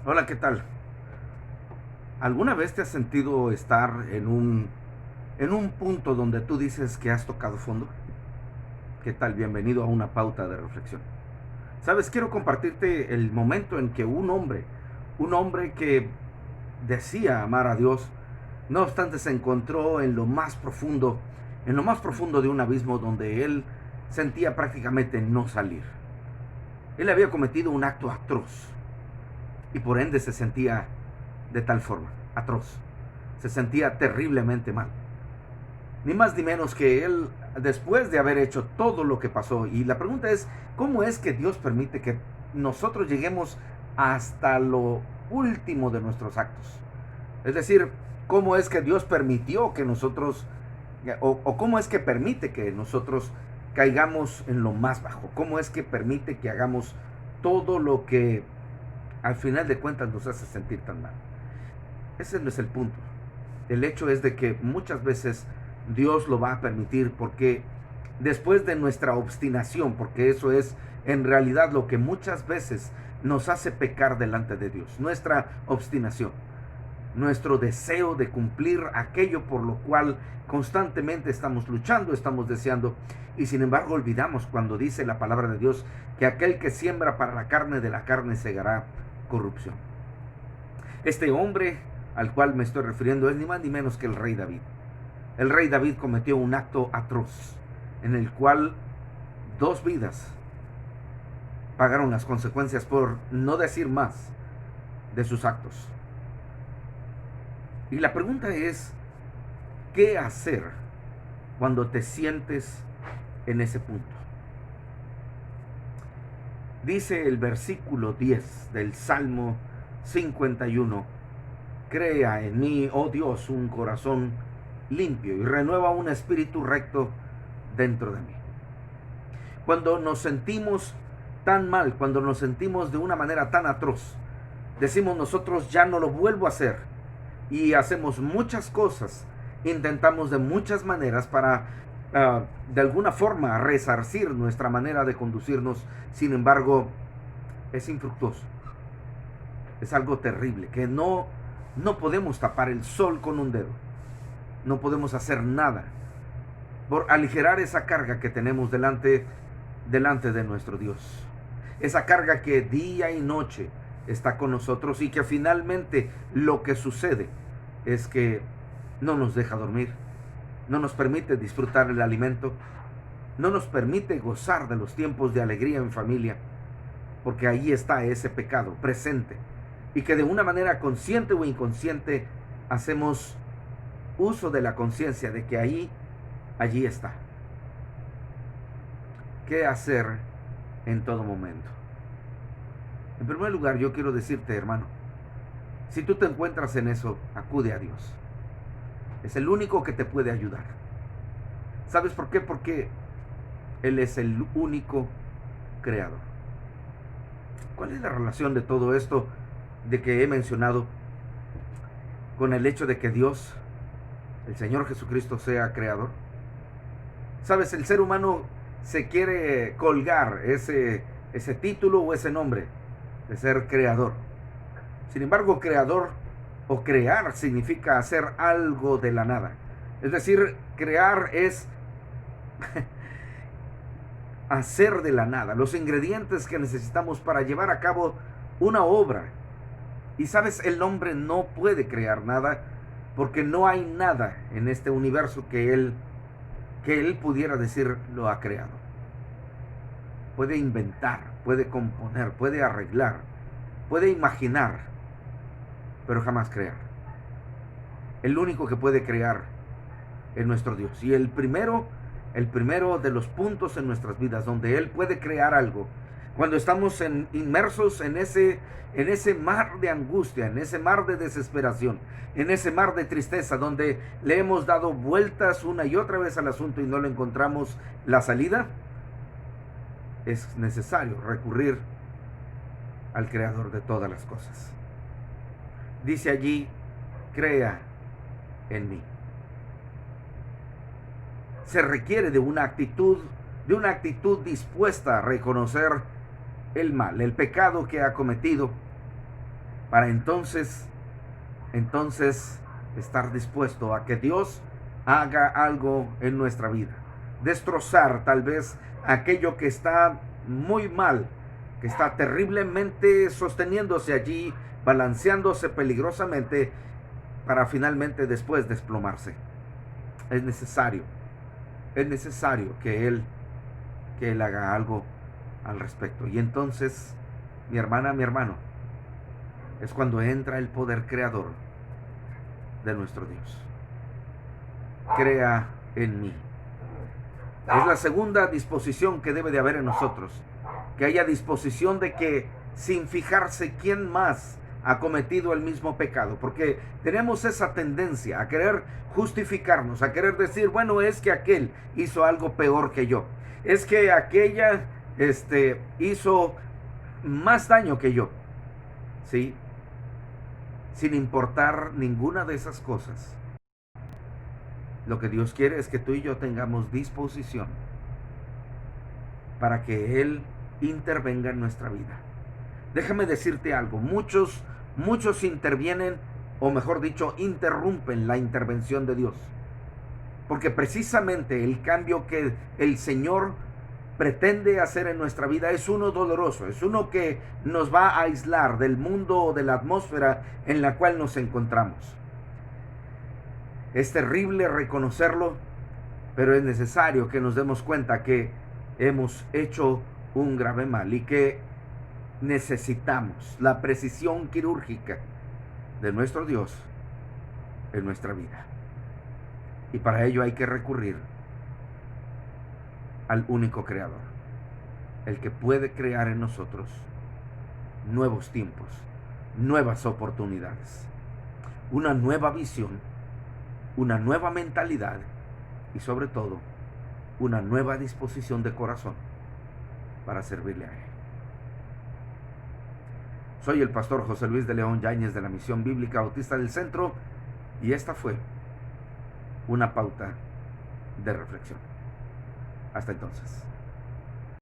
Hola, ¿qué tal? ¿Alguna vez te has sentido estar en un punto donde tú dices que has tocado fondo? ¿Qué tal? Bienvenido a una pauta de reflexión. Sabes, quiero compartirte el momento en que un hombre que decía amar a Dios, no obstante se encontró en lo más profundo de un abismo donde él sentía prácticamente no salir. Él había cometido un acto atroz y por ende se sentía de tal forma, atroz. Se sentía terriblemente mal. Ni más ni menos que él, después de haber hecho todo lo que pasó. Y la pregunta es, ¿cómo es que Dios permite que nosotros lleguemos hasta lo último de nuestros actos? Es decir, ¿cómo es que Dios permitió que nosotros, o cómo es que permite que nosotros caigamos en lo más bajo? ¿Cómo es que permite que hagamos todo lo que al final de cuentas nos hace sentir tan mal? Ese no es el punto. El hecho es de que muchas veces Dios lo va a permitir porque después de nuestra obstinación, porque eso es en realidad lo que muchas veces nos hace pecar delante de Dios, nuestra obstinación, nuestro deseo de cumplir aquello por lo cual constantemente estamos luchando, estamos deseando, y sin embargo olvidamos cuando dice la palabra de Dios que aquel que siembra para la carne, de la carne segará corrupción. Este hombre al cual me estoy refiriendo es ni más ni menos que el rey David. El rey David cometió un acto atroz en el cual dos vidas pagaron las consecuencias, por no decir más, de sus actos. Y la pregunta es, ¿qué hacer cuando te sientes en ese punto? Dice el versículo 10 del Salmo 51: crea en mí, oh Dios, un corazón limpio y renueva un espíritu recto dentro de mí. Cuando nos sentimos tan mal, cuando nos sentimos de una manera tan atroz, decimos nosotros ya no lo vuelvo a hacer, y hacemos muchas cosas, intentamos de muchas maneras para de alguna forma resarcir nuestra manera de conducirnos. Sin embargo, es infructuoso, es algo terrible que no podemos tapar el sol con un dedo, no podemos hacer nada por aligerar esa carga que tenemos delante de nuestro Dios. Esa carga que día y noche está con nosotros y que finalmente lo que sucede es que no nos deja dormir, no nos permite disfrutar el alimento, no nos permite gozar de los tiempos de alegría en familia, porque ahí está ese pecado presente y que de una manera consciente o inconsciente hacemos uso de la conciencia de que allí está. ¿Qué hacer en todo momento? En primer lugar, yo quiero decirte, hermano, si tú te encuentras en eso, acude a Dios. Es el único que te puede ayudar. ¿Sabes por qué? Porque Él es el único creador. ¿Cuál es la relación de todo esto de que he mencionado con el hecho de que Dios, el Señor Jesucristo, sea creador? ¿Sabes? El ser humano se quiere colgar ese título o ese nombre de ser creador. Sin embargo, creador o crear significa hacer algo de la nada. Es decir, crear es hacer de la nada los ingredientes que necesitamos para llevar a cabo una obra. Y sabes, el hombre no puede crear nada porque no hay nada en este universo que él pudiera decir lo ha creado. Puede inventar, puede componer, puede arreglar, puede imaginar, pero jamás crear. El único que puede crear es nuestro Dios. Y el primero de los puntos en nuestras vidas donde Él puede crear algo, cuando estamos inmersos en ese mar de angustia, en ese mar de desesperación, en ese mar de tristeza, donde le hemos dado vueltas una y otra vez al asunto y no le encontramos la salida, es necesario recurrir al creador de todas las cosas. Dice allí, crea en mí. Se requiere de una actitud dispuesta a reconocer el mal, el pecado que ha cometido, para entonces estar dispuesto a que Dios haga algo en nuestra vida. Destrozar tal vez aquello que está muy mal, que está terriblemente sosteniéndose allí, balanceándose peligrosamente, para finalmente después desplomarse. Es necesario que Él haga algo al respecto. Y entonces, mi hermana, mi hermano, es cuando entra el poder creador de nuestro Dios. Crea en mí. Es la segunda disposición que debe de haber en nosotros. Que haya disposición de que, sin fijarse quién más ha cometido el mismo pecado, porque tenemos esa tendencia a querer justificarnos, a querer decir, bueno, es que aquel hizo algo peor que yo, es que aquella hizo más daño que yo, ¿sí? Sin importar ninguna de esas cosas. Lo que Dios quiere es que tú y yo tengamos disposición para que Él intervenga en nuestra vida. Déjame decirte algo, muchos intervienen, o mejor dicho, interrumpen la intervención de Dios. Porque precisamente el cambio que el Señor pretende hacer en nuestra vida es uno doloroso, es uno que nos va a aislar del mundo o de la atmósfera en la cual nos encontramos. Es terrible reconocerlo, pero es necesario que nos demos cuenta que hemos hecho un grave mal y que necesitamos la precisión quirúrgica de nuestro Dios en nuestra vida. Y para ello hay que recurrir al único creador, el que puede crear en nosotros nuevos tiempos, nuevas oportunidades, una nueva visión, una nueva mentalidad y sobre todo una nueva disposición de corazón para servirle a Él. Soy el pastor José Luis de León Yáñez de la Misión Bíblica Bautista del Centro y esta fue una pauta de reflexión. Hasta entonces.